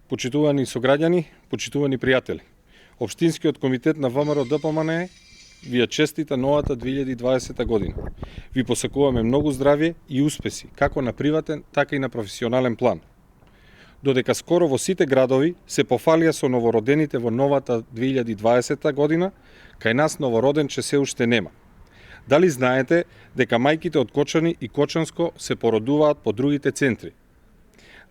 Почитувани сограѓани, почитувани пријатели. Општинскиот комитет на ВМРО ДПМН ви ја честита новата 2020 година. Ви посакуваме многу здравје и успеси, како на приватен, така и на професионален план. Додека скоро во сите градови се пофалија со новородените во новата 2020 година, кај нас новороденче се уште нема. Дали знаете дека мајките од Кочани и Кочанско се породуваат по другите центри?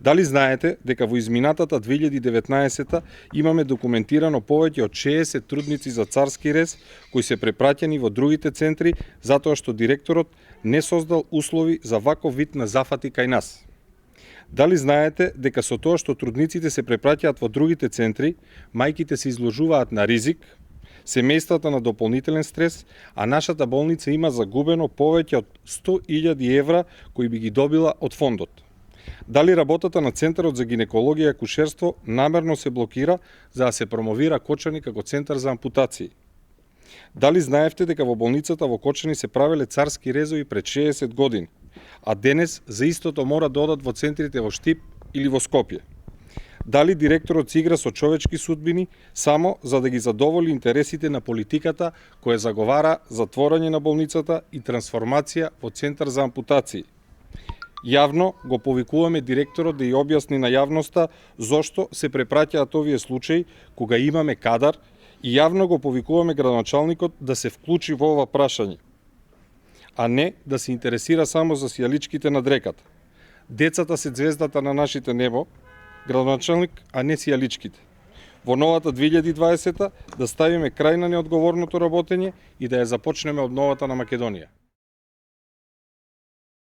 Дали знаете дека во изминатата 2019 имаме документирано повеќе од 60 трудници за царски рез кои се препраќани во другите центри затоа што директорот не создал услови за ваков вид на зафати кај нас? Дали знаете дека со тоа што трудниците се препраќаат во другите центри, мајките се изложуваат на ризик, семејствата на дополнителен стрес, а нашата болница има загубено повеќе од 100.000 евра кои би ги добила од фондот? Дали работата на Центарот за гинекологија и акушерство намерно се блокира за да се промовира Кочани како центар за ампутации? Дали знаевте дека во болницата во Кочани се правеле царски резови пред 60 години, а денес за истото мора да одат во центрите во Штип или во Скопје? Дали директорот се игра со човечки судбини само за да ги задоволи интересите на политиката која заговара затворање на болницата и трансформација во центар за ампутации? Јавно го повикуваме директорот да ја објасни на јавноста зошто се препраќаат овие случаи кога имаме кадар и јавно го повикуваме градоначалникот да се вклучи во ова прашање, а не да се интересира само за сијаличките над реката. Децата се ѕвездата на нашите небо, градоначалник, а не сијаличките. Во новата 2020 да ставиме крај на неодговорното работење и да ја започнеме од новата на Македонија.